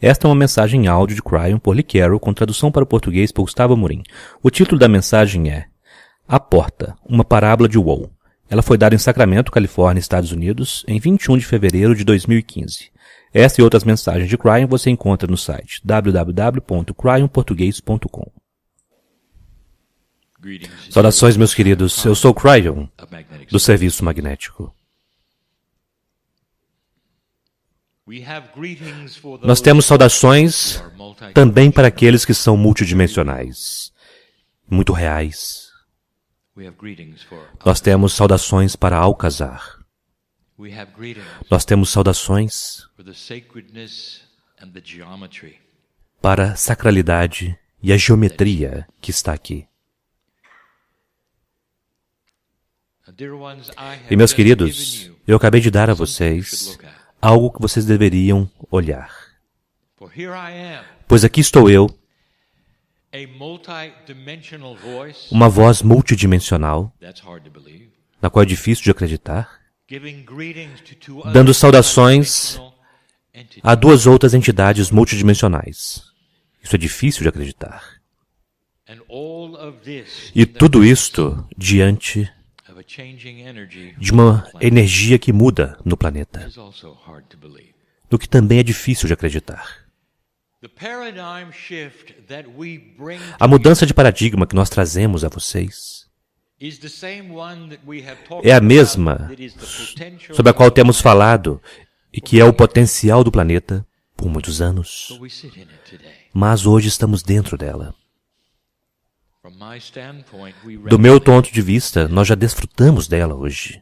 Esta é uma mensagem em áudio de Cryon por Lee Carroll, com tradução para o português por Gustavo Amorim. O título da mensagem é A Porta, uma parábola de Woe. Ela foi dada em Sacramento, Califórnia, Estados Unidos, em 21 de fevereiro de 2015. Esta e outras mensagens de Cryon você encontra no site www.cryonportugues.com. Saudações, meus queridos. Eu sou Cryon, do Serviço Magnético. Nós temos saudações também para aqueles que são multidimensionais, muito reais. Nós temos saudações para Alcazar. Nós temos saudações para a sacralidade e a geometria que está aqui. E, meus queridos, eu acabei de dar a vocês algo que vocês deveriam olhar. Pois aqui estou eu, uma voz multidimensional, na qual é difícil de acreditar, dando saudações a duas outras entidades multidimensionais. Isso é difícil de acreditar. E tudo isto diante de uma energia que muda no planeta, no que também é difícil de acreditar. A mudança de paradigma que nós trazemos a vocês é a mesma sobre a qual temos falado e que é o potencial do planeta por muitos anos, mas hoje estamos dentro dela. Do meu ponto de vista, nós já desfrutamos dela hoje.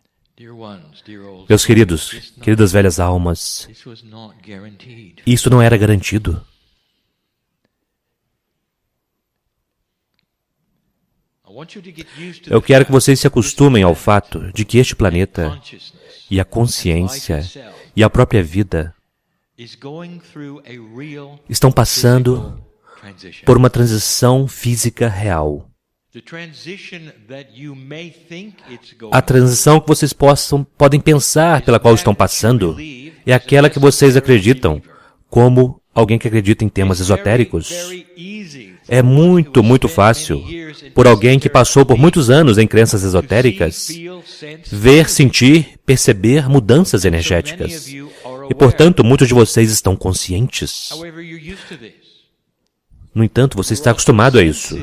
Meus queridos, queridas velhas almas, isso não era garantido. Eu quero que vocês se acostumem ao fato de que este planeta e a consciência e a própria vida estão passando por uma transição física real. A transição que vocês podem pensar pela qual estão passando é aquela que vocês acreditam, como alguém que acredita em temas esotéricos. É muito fácil, por alguém que passou por muitos anos em crenças esotéricas, ver, sentir, perceber mudanças energéticas. E, portanto, muitos de vocês estão conscientes. No entanto, você está acostumado a isso.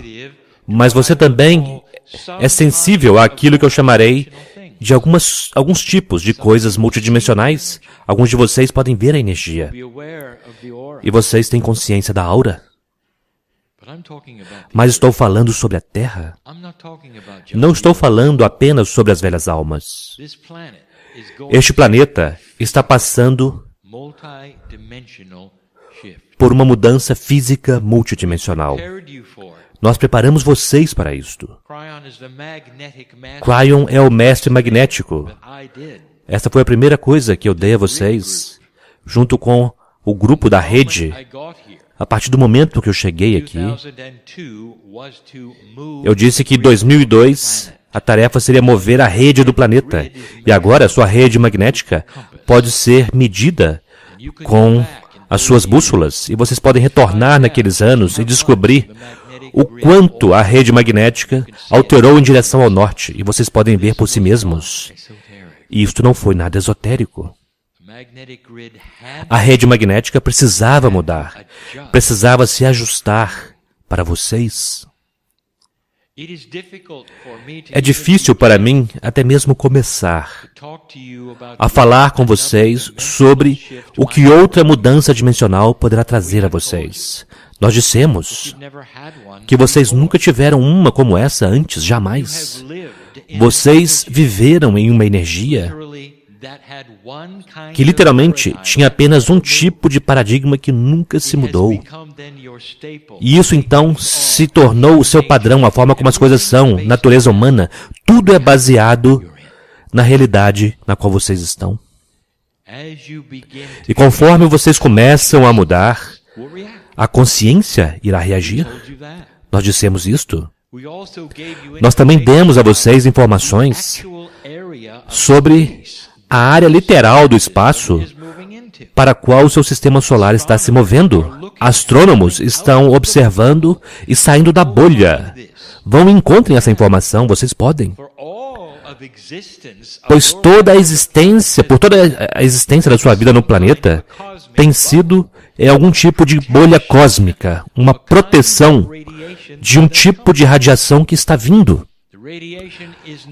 Mas você também é sensível àquilo que eu chamarei de alguns tipos de coisas multidimensionais. Alguns de vocês podem ver a energia. E vocês têm consciência da aura. Mas estou falando sobre a Terra. Não estou falando apenas sobre as velhas almas. Este planeta está passando por uma mudança física multidimensional. Nós preparamos vocês para isto. Cryon é o mestre magnético. Esta foi a primeira coisa que eu dei a vocês, junto com o grupo da rede. A partir do momento que eu cheguei aqui, eu disse que em 2002 a tarefa seria mover a rede do planeta. E agora a sua rede magnética pode ser medida com as suas bússolas. E vocês podem retornar naqueles anos e descobrir o quanto a rede magnética alterou em direção ao norte. E vocês podem ver por si mesmos. E isto não foi nada esotérico. A rede magnética precisava mudar, precisava se ajustar para vocês. É difícil para mim até mesmo começar a falar com vocês sobre o que outra mudança dimensional poderá trazer a vocês. Nós dissemos que vocês nunca tiveram uma como essa antes, jamais. Vocês viveram em uma energia que literalmente tinha apenas um tipo de paradigma que nunca se mudou. E isso então se tornou o seu padrão, a forma como as coisas são, natureza humana. Tudo é baseado na realidade na qual vocês estão. E conforme vocês começam a mudar, a consciência irá reagir. Nós dissemos isto. Nós também demos a vocês informações sobre a área literal do espaço para a qual o seu sistema solar está se movendo. Astrônomos estão observando e saindo da bolha. Vão e encontrem essa informação, vocês podem. Pois toda a existência, por toda a existência da sua vida no planeta, tem sido algum tipo de bolha cósmica, uma proteção de um tipo de radiação que está vindo.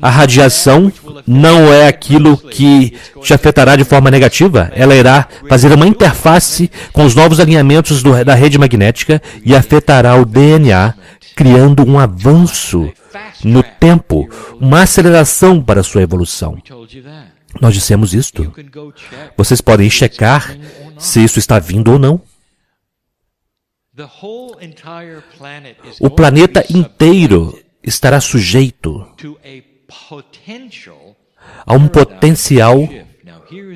A radiação não é aquilo que te afetará de forma negativa. Ela irá fazer uma interface com os novos alinhamentos da rede magnética e afetará o DNA, criando um avanço no tempo, uma aceleração para a sua evolução. Nós dissemos isto. Vocês podem checar se isso está vindo ou não. O planeta inteiro estará sujeito a um potencial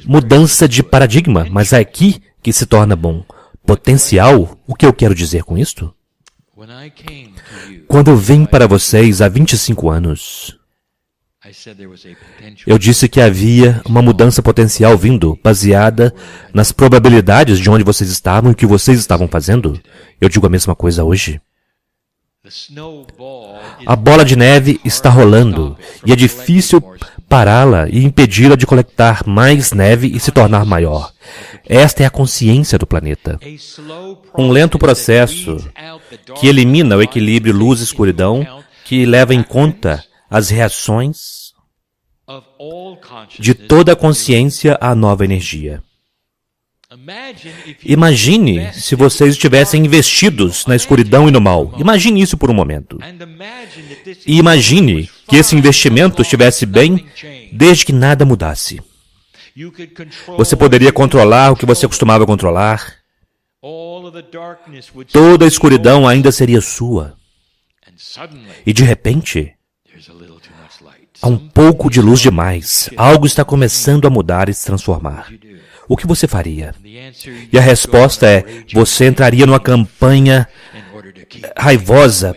mudança de paradigma, mas é aqui que se torna bom. Potencial, o que eu quero dizer com isto? Quando eu vim para vocês há 25 anos, eu disse que havia uma mudança potencial vindo, baseada nas probabilidades de onde vocês estavam e o que vocês estavam fazendo. Eu digo a mesma coisa hoje. A bola de neve está rolando e é difícil pará-la e impedi-la de coletar mais neve e se tornar maior. Esta é a consciência do planeta. Um lento processo que elimina o equilíbrio luz-escuridão, que leva em conta as reações de toda a consciência à nova energia. Imagine se vocês estivessem investidos na escuridão e no mal. Imagine isso por um momento. E imagine que esse investimento estivesse bem desde que nada mudasse. Você poderia controlar o que você costumava controlar. Toda a escuridão ainda seria sua. E de repente, há um pouco de luz demais. Algo está começando a mudar e se transformar. O que você faria? E a resposta é, você entraria numa campanha raivosa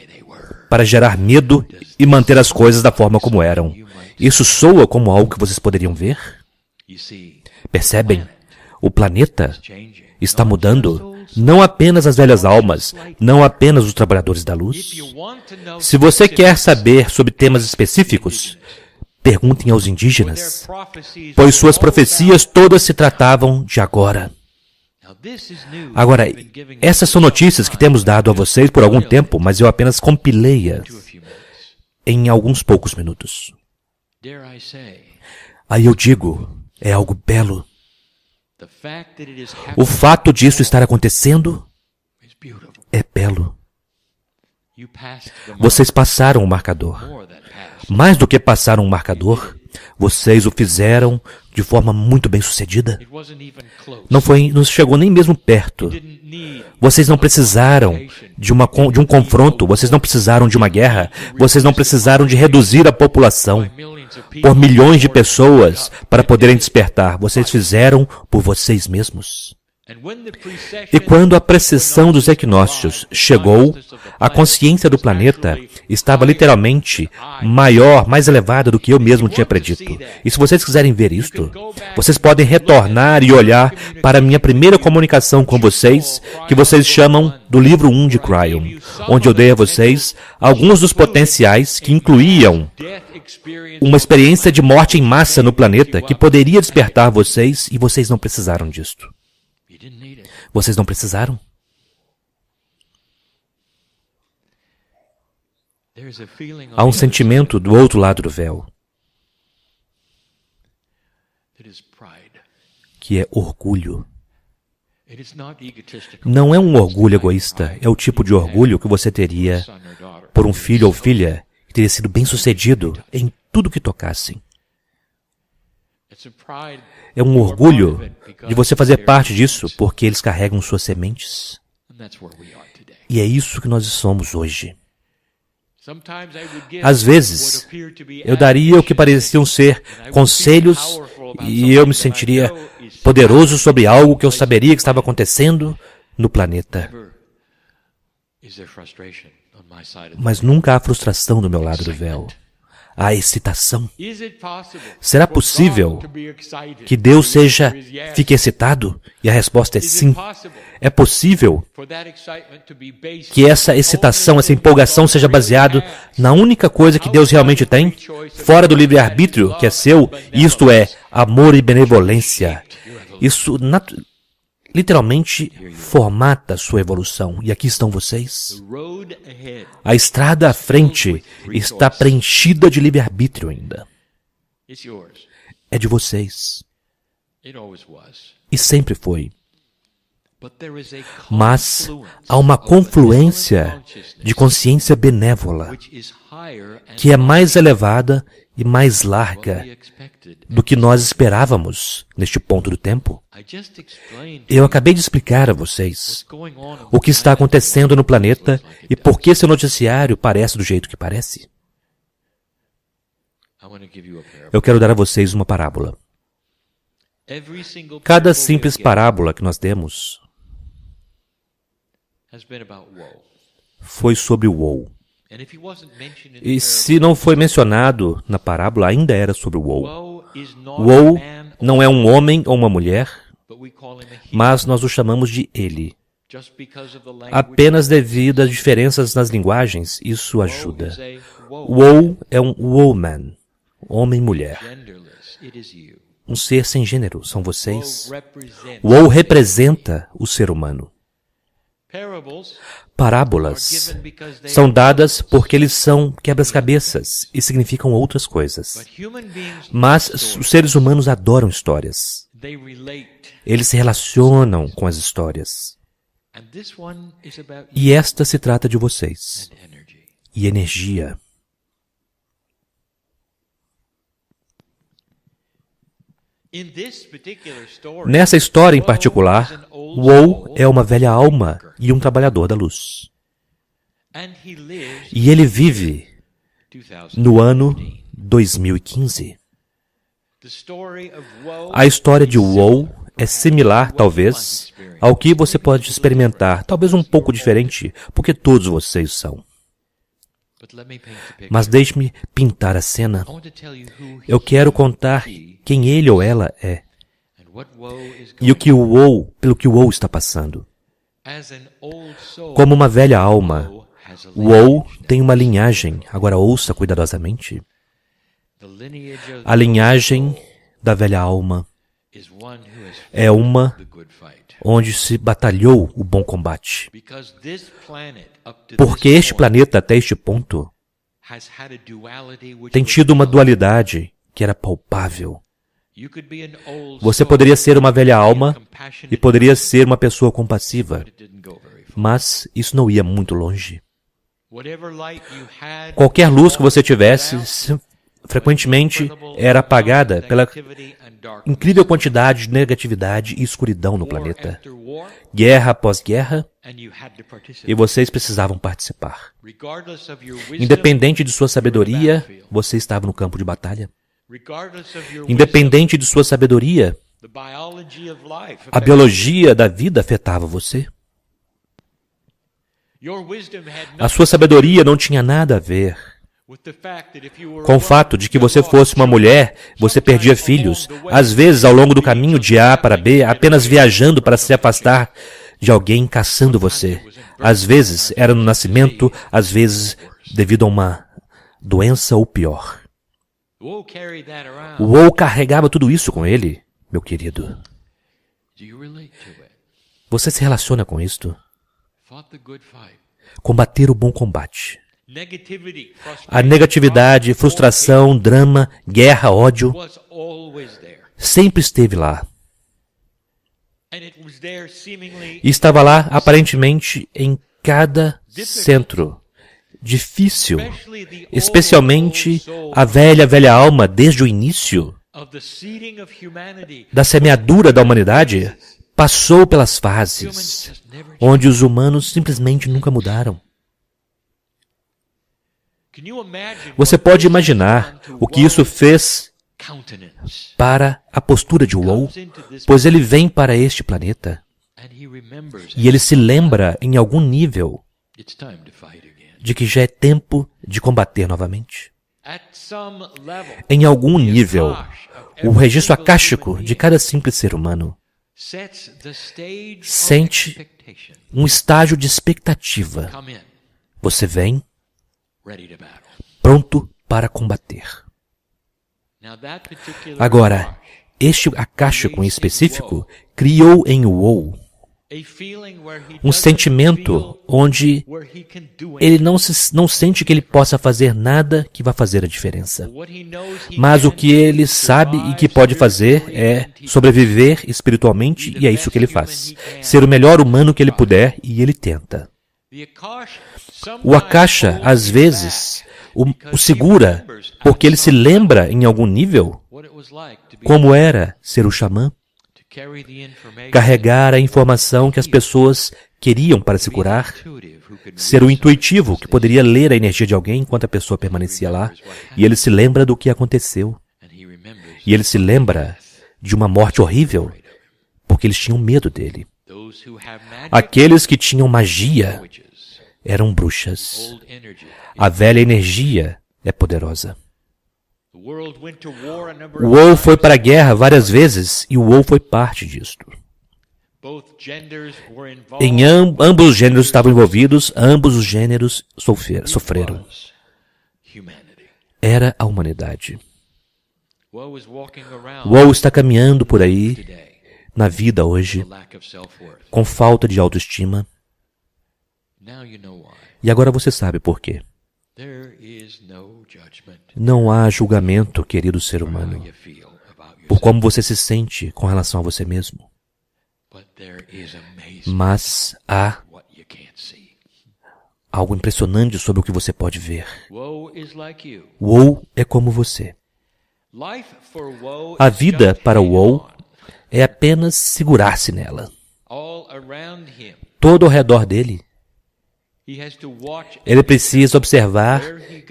para gerar medo e manter as coisas da forma como eram. Isso soa como algo que vocês poderiam ver? Percebem? O planeta está mudando. Não apenas as velhas almas, não apenas os trabalhadores da luz. Se você quer saber sobre temas específicos, perguntem aos indígenas, pois suas profecias todas se tratavam de agora. Agora, essas são notícias que temos dado a vocês por algum tempo, mas eu apenas compilei-as em alguns poucos minutos. Aí eu digo, é algo belo. O fato disso estar acontecendo é belo. Vocês passaram o marcador. Mais do que passar um marcador, vocês o fizeram de forma muito bem sucedida. Não chegou nem mesmo perto. Vocês não precisaram de um confronto, vocês não precisaram de uma guerra, vocês não precisaram de reduzir a população por milhões de pessoas para poderem despertar. Vocês fizeram por vocês mesmos. E quando a precessão dos equinócios chegou, a consciência do planeta estava literalmente maior, mais elevada do que eu mesmo tinha predito. E se vocês quiserem ver isto, vocês podem retornar e olhar para a minha primeira comunicação com vocês, que vocês chamam do livro 1 de Cryon, onde eu dei a vocês alguns dos potenciais que incluíam uma experiência de morte em massa no planeta que poderia despertar vocês, e vocês não precisaram disto. Vocês não precisaram? Há um sentimento do outro lado do véu, que é orgulho. Não é um orgulho egoísta, é o tipo de orgulho que você teria por um filho ou filha que teria sido bem-sucedido em tudo que tocassem. É um orgulho de você fazer parte disso, porque eles carregam suas sementes. E é isso que nós somos hoje. Às vezes, eu daria o que pareciam ser conselhos e eu me sentiria poderoso sobre algo que eu saberia que estava acontecendo no planeta. Mas nunca há frustração do meu lado do véu. a excitação. Será possível que Deus fique excitado? E a resposta é sim. É possível que essa excitação, essa empolgação seja baseada na única coisa que Deus realmente tem, fora do livre-arbítrio que é seu, isto é, amor e benevolência. Isso literalmente formata sua evolução. E aqui estão vocês. A estrada à frente está preenchida de livre-arbítrio ainda. É de vocês. E sempre foi. Mas há uma confluência de consciência benévola que é mais elevada e mais larga do que nós esperávamos neste ponto do tempo. Eu acabei de explicar a vocês o que está acontecendo no planeta e por que seu noticiário parece do jeito que parece. Eu quero dar a vocês uma parábola. Cada simples parábola que nós demos foi sobre o Woe. E se não foi mencionado na parábola, ainda era sobre o Woe. Woe não é um homem ou uma mulher, mas nós o chamamos de ele. Apenas devido às diferenças nas linguagens, isso ajuda. Woe é um woman, homem-mulher. Um ser sem gênero, são vocês. Woe representa o ser humano. Parábolas são dadas porque eles são quebra-cabeças e significam outras coisas. Mas os seres humanos adoram histórias. Eles se relacionam com as histórias. E esta se trata de vocês. E energia. Nessa história em particular, Woe é uma velha alma e um trabalhador da luz. E ele vive no ano 2015. A história de Woe é similar, talvez, ao que você pode experimentar, talvez um pouco diferente, porque todos vocês são. Mas deixe-me pintar a cena. Eu quero contar quem ele ou ela é e pelo que o Woe está passando. Como uma velha alma, Woe tem uma linhagem, agora ouça cuidadosamente. A linhagem da velha alma é uma onde se batalhou o bom combate. Porque este planeta, até este ponto, tem tido uma dualidade que era palpável. Você poderia ser uma velha alma e poderia ser uma pessoa compassiva, mas isso não ia muito longe. Qualquer luz que você tivesse, frequentemente era apagada pela incrível quantidade de negatividade e escuridão no planeta. Guerra após guerra, e vocês precisavam participar. Independente de sua sabedoria, você estava no campo de batalha. Independente de sua sabedoria, a biologia da vida afetava você. A sua sabedoria não tinha nada a ver com o fato de que você fosse uma mulher, você perdia filhos, às vezes ao longo do caminho de A para B, apenas viajando para se afastar de alguém caçando você. Às vezes era no nascimento, às vezes devido a uma doença ou pior. O Woe carregava tudo isso com ele, meu querido. Você se relaciona com isto? Combater o bom combate. A negatividade, frustração, drama, guerra, ódio, sempre esteve lá. E estava lá, aparentemente, em cada centro. Difícil, especialmente a velha alma, desde o início da semeadura da humanidade, passou pelas fases onde os humanos simplesmente nunca mudaram. Você pode imaginar o que isso fez para a postura de Woe, pois ele vem para este planeta e ele se lembra, em algum nível, de que já é tempo de combater novamente. Em algum nível, o registro akáshico de cada simples ser humano sente um estágio de expectativa. Você vem pronto para combater. Agora, este akáshico em específico criou em Woe um sentimento onde ele não sente que ele possa fazer nada que vá fazer a diferença. Mas o que ele sabe e que pode fazer é sobreviver espiritualmente, e é isso que ele faz. Ser o melhor humano que ele puder, e ele tenta. O Akasha, às vezes, o segura, porque ele se lembra, em algum nível, como era ser o xamã, carregar a informação que as pessoas queriam para se curar, ser o intuitivo que poderia ler a energia de alguém enquanto a pessoa permanecia lá, e ele se lembra do que aconteceu. E ele se lembra de uma morte horrível, porque eles tinham medo dele. Aqueles que tinham magia eram bruxas. A velha energia é poderosa. O Woe foi para a guerra várias vezes e o Woe foi parte disto. Ambos os gêneros estavam envolvidos, ambos os gêneros sofreram. Era a humanidade. Woe está caminhando por aí, na vida hoje, com falta de autoestima. E agora você sabe por quê. Não há julgamento, querido ser humano, por como você se sente com relação a você mesmo. Mas há algo impressionante sobre o que você pode ver. Woe é como você. A vida para o Woe é apenas segurar-se nela. Todo ao redor dele, ele precisa observar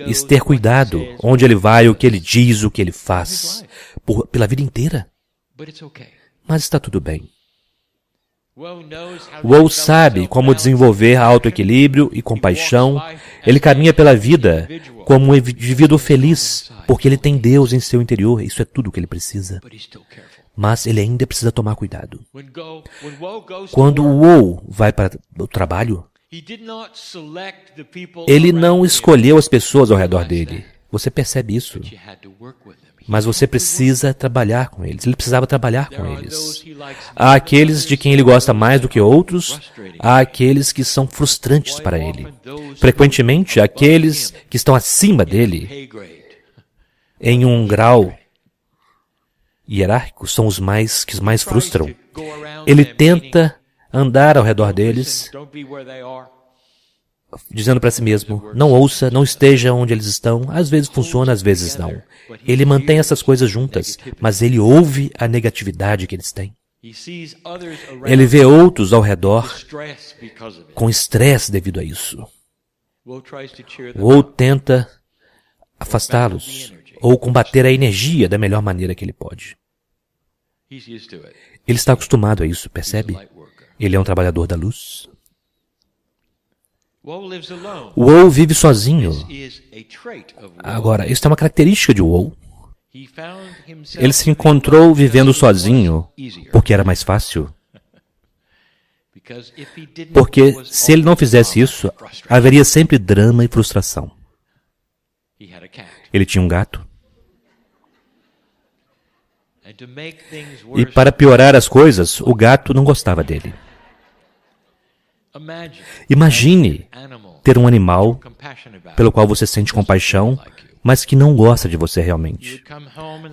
e ter cuidado onde ele vai, o que ele diz, o que ele faz, pela vida inteira. Mas está tudo bem. Woe sabe como desenvolver autoequilíbrio e compaixão. Ele caminha pela vida como um indivíduo feliz, porque ele tem Deus em seu interior. Isso é tudo o que ele precisa. Mas ele ainda precisa tomar cuidado. Quando o Woe vai para o trabalho, ele não escolheu as pessoas ao redor dele. Você percebe isso. Mas você precisa trabalhar com eles. Ele precisava trabalhar com eles. Há aqueles de quem ele gosta mais do que outros. Há aqueles que são frustrantes para ele. Frequentemente, aqueles que estão acima dele, em um grau hierárquico, são os que mais frustram. Ele tenta andar ao redor deles, dizendo para si mesmo, não ouça, não esteja onde eles estão. Às vezes funciona, às vezes não. Ele mantém essas coisas juntas, mas ele ouve a negatividade que eles têm. Ele vê outros ao redor com estresse devido a isso. Ou tenta afastá-los, ou combater a energia da melhor maneira que ele pode. Ele está acostumado a isso, percebe? Ele é um trabalhador da luz. Woe vive sozinho. Agora, isso é uma característica de Woe. Ele se encontrou vivendo sozinho porque era mais fácil. Porque se ele não fizesse isso, haveria sempre drama e frustração. Ele tinha um gato. E para piorar as coisas, o gato não gostava dele. Imagine ter um animal pelo qual você sente compaixão, mas que não gosta de você realmente.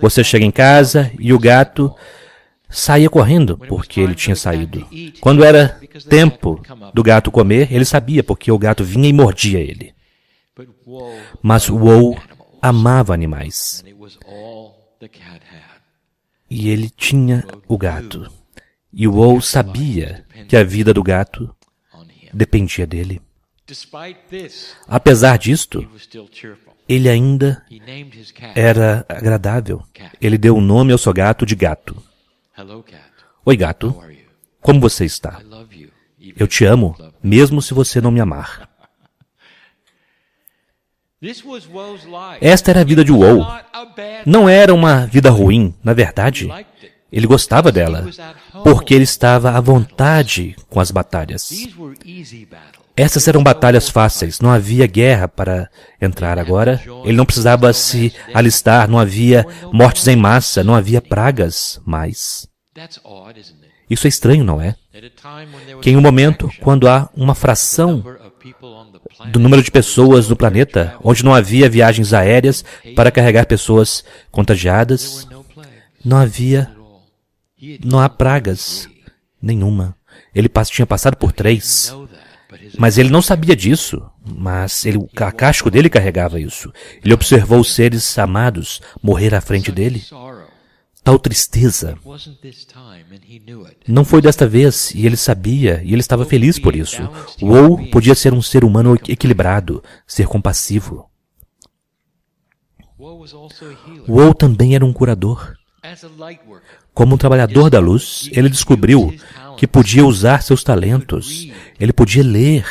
Você chega em casa e o gato saía correndo porque ele tinha saído. Quando era tempo do gato comer, ele sabia porque o gato vinha e mordia ele. Mas Woe amava animais. E ele tinha o gato. E Woe sabia que a vida do gato dependia dele. Apesar disto, ele ainda era agradável. Ele deu o nome ao seu gato de Gato. Oi, gato. Como você está? Eu te amo, mesmo se você não me amar. Esta era a vida de Woe. Não era uma vida ruim, na verdade. Ele gostava dela, porque ele estava à vontade com as batalhas. Essas eram batalhas fáceis, não havia guerra para entrar agora. Ele não precisava se alistar, não havia mortes em massa, não havia pragas mais. Isso é estranho, não é? Que em um momento, quando há uma fração do número de pessoas no planeta, onde não havia viagens aéreas para carregar pessoas contagiadas, não há pragas nenhuma. Ele tinha passado por 3. Mas ele não sabia disso, mas o casco dele carregava isso. Ele observou os seres amados morrer à frente dele. Tal tristeza. Não foi desta vez, e ele sabia, e ele estava feliz por isso. Woe podia ser um ser humano equilibrado, ser compassivo. Woe também era um curador. Como um trabalhador da luz, ele descobriu que podia usar seus talentos. Ele podia ler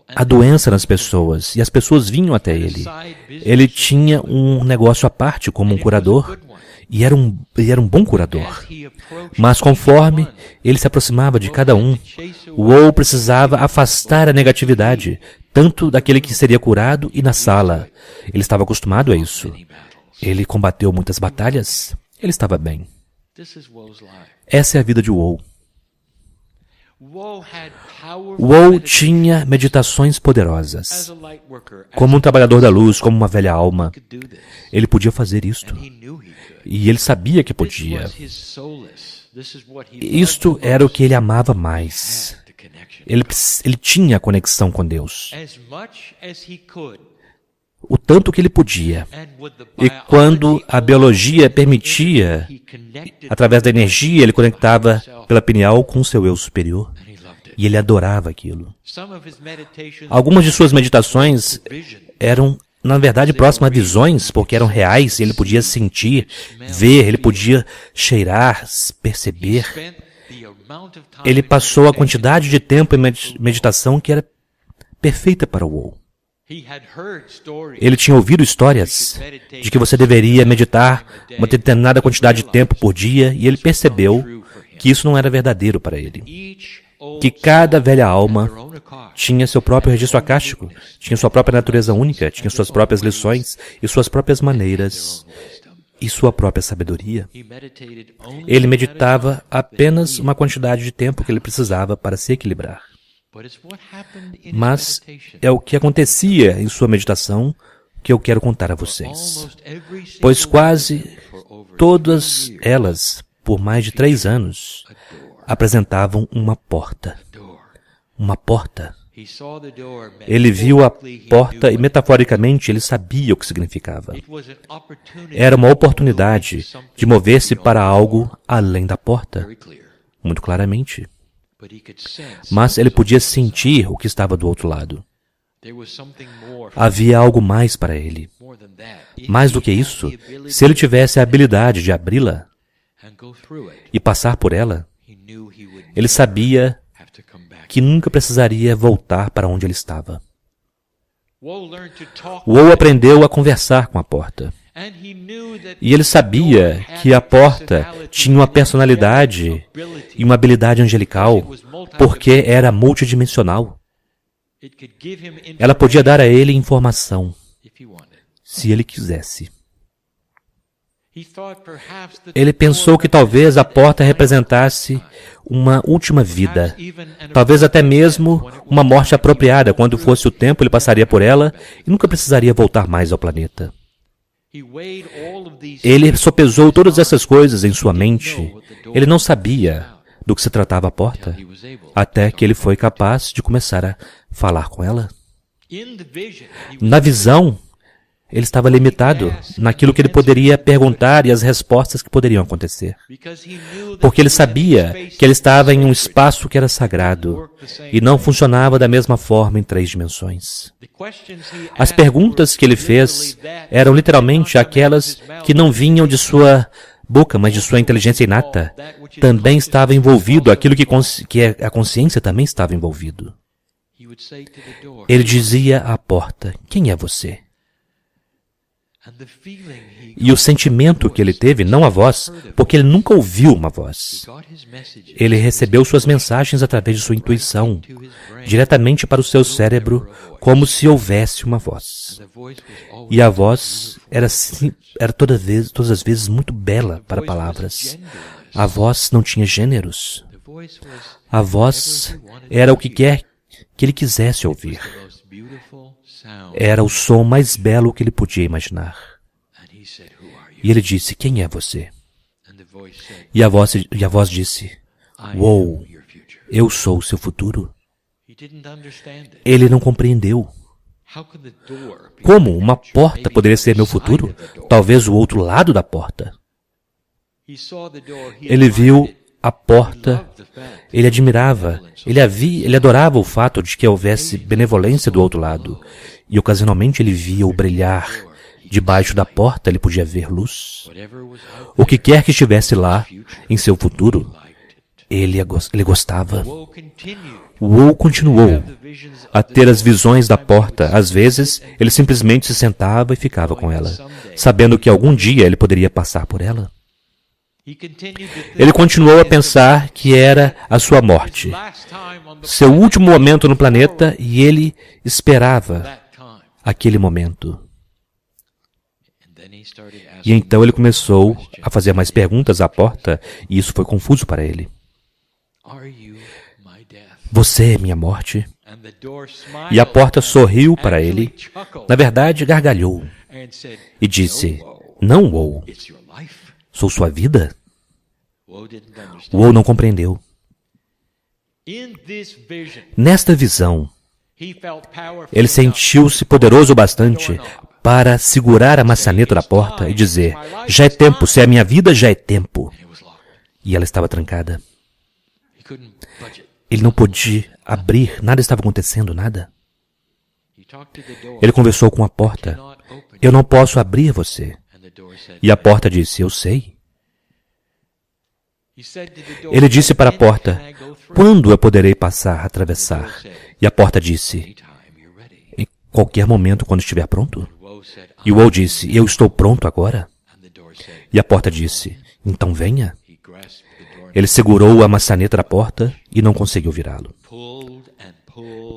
a doença nas pessoas, e as pessoas vinham até ele. Ele tinha um negócio à parte como um curador, e era um bom curador. Mas conforme ele se aproximava de cada um, Woe precisava afastar a negatividade, tanto daquele que seria curado e na sala. Ele estava acostumado a isso. Ele combateu muitas batalhas. Ele estava bem. Essa é a vida de Woe. Woe tinha meditações poderosas. Como um trabalhador da luz, como uma velha alma, ele podia fazer isto. E ele sabia que podia. Isto era o que ele amava mais. Ele tinha a conexão com Deus. O tanto que ele podia. E quando a biologia permitia, através da energia, ele conectava pela pineal com o seu eu superior. E ele adorava aquilo. Algumas de suas meditações eram, na verdade, próximas a visões, porque eram reais, e ele podia sentir, ver, ele podia cheirar, perceber. Ele passou a quantidade de tempo em meditação que era perfeita para o Woe. Ele tinha ouvido histórias de que você deveria meditar uma determinada quantidade de tempo por dia, e ele percebeu que isso não era verdadeiro para ele. Que cada velha alma tinha seu próprio registro acástico, tinha sua própria natureza única, tinha suas próprias lições e suas próprias maneiras e sua própria sabedoria. Ele meditava apenas uma quantidade de tempo que ele precisava para se equilibrar. Mas é o que acontecia em sua meditação que eu quero contar a vocês. Pois quase todas elas, por mais de 3 anos, apresentavam uma porta. Uma porta. Ele viu a porta e, metaforicamente, ele sabia o que significava. Era uma oportunidade de mover-se para algo além da porta, muito claramente. Mas ele podia sentir o que estava do outro lado. Havia algo mais para ele. Mais do que isso, se ele tivesse a habilidade de abri-la e passar por ela, ele sabia que nunca precisaria voltar para onde ele estava. Woe aprendeu a conversar com a porta. E ele sabia que a porta tinha uma personalidade e uma habilidade angelical, porque era multidimensional. Ela podia dar a ele informação, se ele quisesse. Ele pensou que talvez a porta representasse uma última vida, talvez até mesmo uma morte apropriada. Quando fosse o tempo, ele passaria por ela e nunca precisaria voltar mais ao planeta. Ele sopesou todas essas coisas em sua mente. Ele não sabia do que se tratava a porta, até que ele foi capaz de começar a falar com ela. Na visão, ele estava limitado naquilo que ele poderia perguntar e as respostas que poderiam acontecer. Porque ele sabia que ele estava em um espaço que era sagrado e não funcionava da mesma forma em 3 dimensões. As perguntas que ele fez eram literalmente aquelas que não vinham de sua boca, mas de sua inteligência inata. Também estava envolvido aquilo que a consciência também estava envolvido. Ele dizia à porta, quem é você? E o sentimento que ele teve, não a voz, porque ele nunca ouviu uma voz. Ele recebeu suas mensagens através de sua intuição, diretamente para o seu cérebro, como se houvesse uma voz. E a voz era todas as vezes muito bela para palavras. A voz não tinha gêneros. A voz era o que quer que ele quisesse ouvir. Era o som mais belo que ele podia imaginar. E ele disse, quem é você? E a voz disse, uou, eu sou o seu futuro. Ele não compreendeu. Como uma porta poderia ser meu futuro? Talvez o outro lado da porta. Ele viu a porta, ele admirava, ele adorava o fato de que houvesse benevolência do outro lado. E ocasionalmente ele via-o brilhar. Debaixo da porta ele podia ver luz. O que quer que estivesse lá, em seu futuro, ele gostava. Uou continuou a ter as visões da porta. Às vezes, ele simplesmente se sentava e ficava com ela, sabendo que algum dia ele poderia passar por ela. Ele continuou a pensar que era a sua morte, seu último momento no planeta, e ele esperava aquele momento. E então ele começou a fazer mais perguntas à porta, e isso foi confuso para ele. Você é minha morte? E a porta sorriu para ele, na verdade gargalhou, e disse, não, Uou, sou sua vida? Uou não compreendeu. Nesta visão, ele sentiu-se poderoso bastante para segurar a maçaneta da porta e dizer, já é tempo, se é a minha vida, já é tempo. E ela estava trancada. Ele não podia abrir, nada estava acontecendo, nada. Ele conversou com a porta, eu não posso abrir você. E a porta disse, eu sei. Ele disse para a porta, quando eu poderei atravessar? E a porta disse, em qualquer momento, quando estiver pronto. E Uou disse, eu estou pronto agora. E a porta disse, então venha. Ele segurou a maçaneta da porta e não conseguiu virá-lo.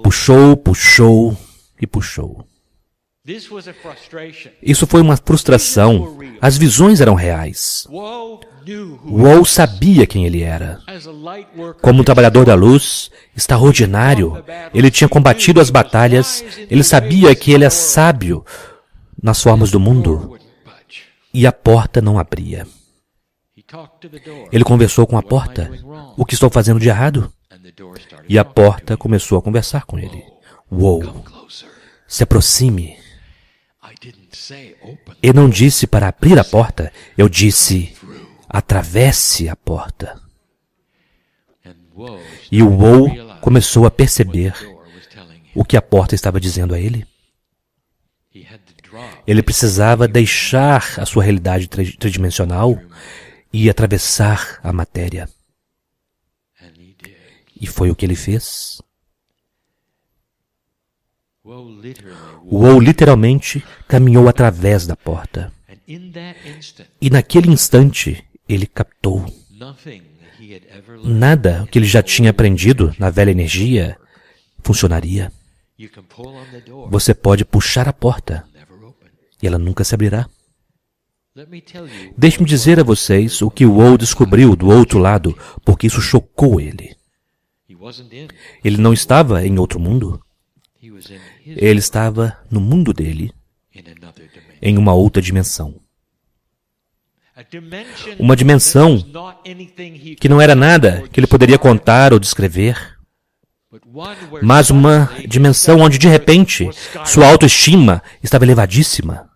Puxou, puxou e puxou. Isso foi uma frustração. As visões eram reais. Uou sabia quem ele era. Como um trabalhador da luz, extraordinário, ele tinha combatido as batalhas, ele sabia que ele é sábio nas formas do mundo. E a porta não abria. Ele conversou com a porta. O que estou fazendo de errado? E a porta começou a conversar com ele. Uou, se aproxime. Eu não disse para abrir a porta, eu disse, atravesse a porta. E o Uou começou a perceber o que a porta estava dizendo a ele. Ele precisava deixar a sua realidade tridimensional e atravessar a matéria. E foi o que ele fez. Uou literalmente caminhou através da porta. E naquele instante, ele captou. Nada que ele já tinha aprendido na velha energia funcionaria. Você pode puxar a porta e ela nunca se abrirá. Deixe-me dizer a vocês o que Uou descobriu do outro lado, porque isso chocou ele. Ele não estava em outro mundo. Ele estava no mundo dele, em uma outra dimensão. Uma dimensão que não era nada que ele poderia contar ou descrever, mas uma dimensão onde, de repente, sua autoestima estava elevadíssima,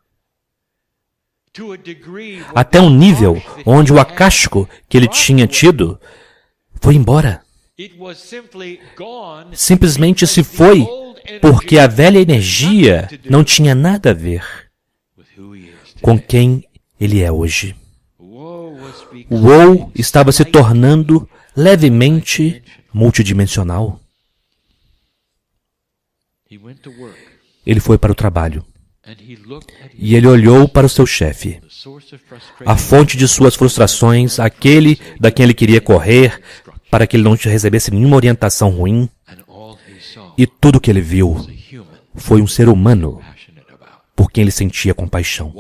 até um nível onde o acástico que ele tinha tido foi embora. Simplesmente se foi, porque a velha energia não tinha nada a ver com quem ele é hoje. Uou estava se tornando levemente multidimensional. Ele foi para o trabalho. E ele olhou para o seu chefe, a fonte de suas frustrações, aquele da quem ele queria correr, para que ele não recebesse nenhuma orientação ruim. E tudo que ele viu foi um ser humano por quem ele sentia compaixão.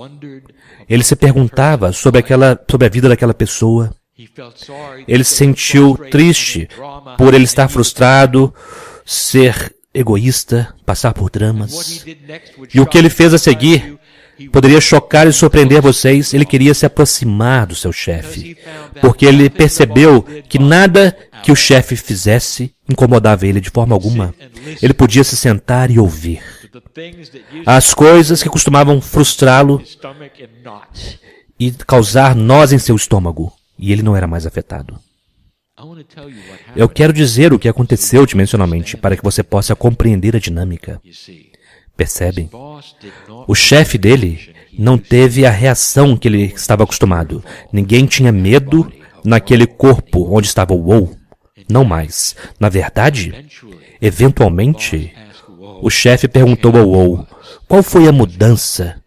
Ele se perguntava sobre a vida daquela pessoa. Ele se sentiu triste por ele estar frustrado, ser egoísta, passar por dramas. E o que ele fez a seguir poderia chocar e surpreender vocês. Ele queria se aproximar do seu chefe, porque ele percebeu que nada que o chefe fizesse incomodava ele de forma alguma. Ele podia se sentar e ouvir. As coisas que costumavam frustrá-lo e causar nós em seu estômago, e ele não era mais afetado. Eu quero dizer o que aconteceu dimensionalmente para que você possa compreender a dinâmica. Percebem? O chefe dele não teve a reação que ele estava acostumado. Ninguém tinha medo naquele corpo onde estava o WoW. Não mais. Na verdade, eventualmente, o chefe perguntou ao WoW qual foi a mudança,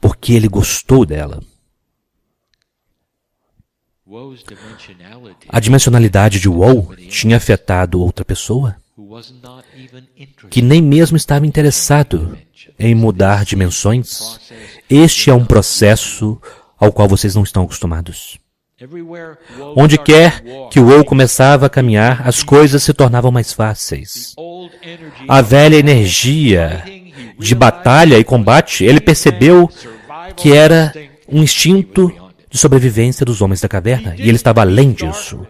porque ele gostou dela. A dimensionalidade de WoW tinha afetado outra pessoa, que nem mesmo estava interessado em mudar dimensões. Este é um processo ao qual vocês não estão acostumados. Onde quer que o WoW começava a caminhar, as coisas se tornavam mais fáceis. A velha energia de batalha e combate, ele percebeu que era um instinto de sobrevivência dos homens da caverna, e ele estava além disso.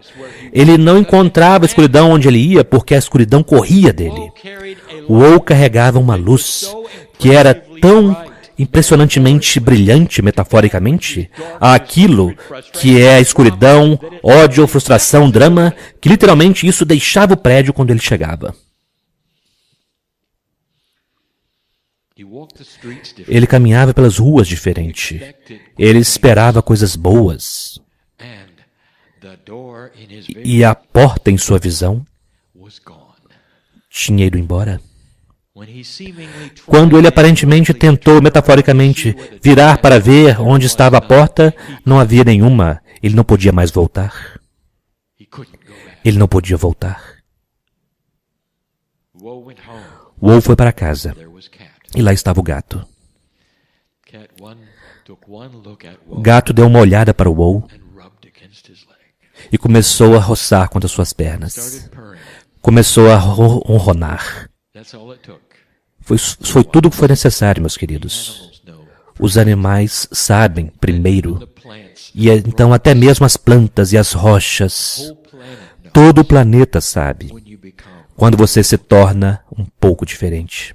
Ele não encontrava a escuridão onde ele ia, porque a escuridão corria dele. O WoW carregava uma luz que era tão impressionantemente brilhante, metaforicamente, aquilo que é a escuridão, ódio, frustração, drama, que literalmente isso deixava o prédio quando ele chegava. Ele caminhava pelas ruas diferente. Ele esperava coisas boas. E a porta em sua visão tinha ido embora. Quando ele aparentemente tentou, metaforicamente, virar para ver onde estava a porta, não havia nenhuma. Ele não podia mais voltar. Ele não podia voltar. WoW foi para casa. E lá estava o gato. O gato deu uma olhada para o WoW e começou a roçar contra suas pernas. Começou a ronronar. Foi tudo o que foi necessário, meus queridos. Os animais sabem primeiro. E então até mesmo as plantas e as rochas. Todo o planeta sabe. Quando você se torna um pouco diferente.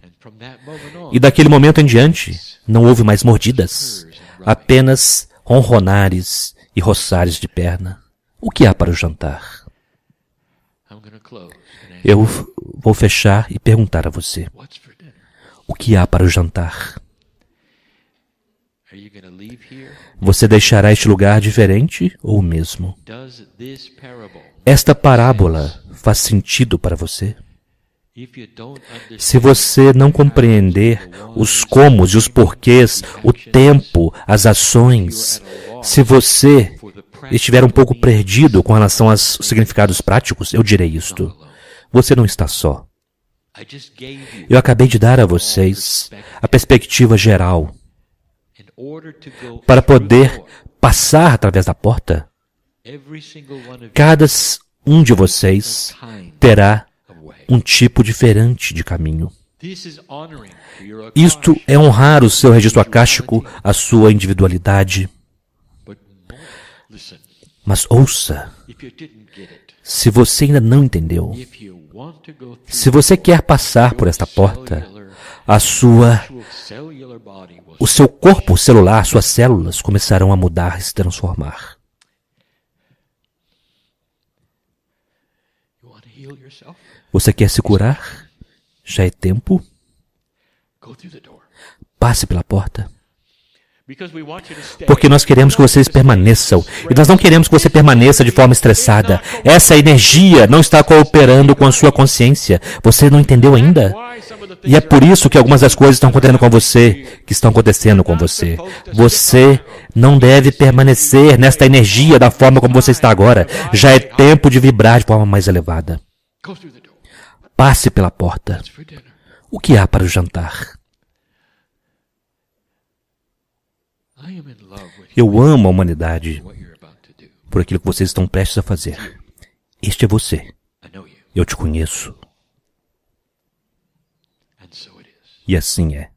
E daquele momento em diante, não houve mais mordidas, apenas ronronares e roçares de perna. O que há para o jantar? Eu vou fechar e perguntar a você. O que há para o jantar? Você deixará este lugar diferente ou o mesmo? Esta parábola faz sentido para você? Se você não compreender os comos e os porquês, o tempo, as ações, se você estiver um pouco perdido com relação aos significados práticos, eu direi isto. Você não está só. Eu acabei de dar a vocês a perspectiva geral. Para poder passar através da porta, cada um de vocês terá um tipo diferente de caminho. Isto é honrar o seu registro acástico, a sua individualidade. Mas ouça, se você ainda não entendeu, se você quer passar por esta porta, o seu corpo celular, suas células começarão a mudar e se transformar. Você quer se curar? Já é tempo? Passe pela porta. Porque nós queremos que vocês permaneçam. E nós não queremos que você permaneça de forma estressada. Essa energia não está cooperando com a sua consciência. Você não entendeu ainda? E é por isso que algumas das coisas estão acontecendo com você, que estão acontecendo com você. Você não deve permanecer nesta energia da forma como você está agora. Já é tempo de vibrar de forma mais elevada. Passe pela porta. O que há para o jantar? Eu amo a humanidade por aquilo que vocês estão prestes a fazer. Este é você. Eu te conheço. E assim é.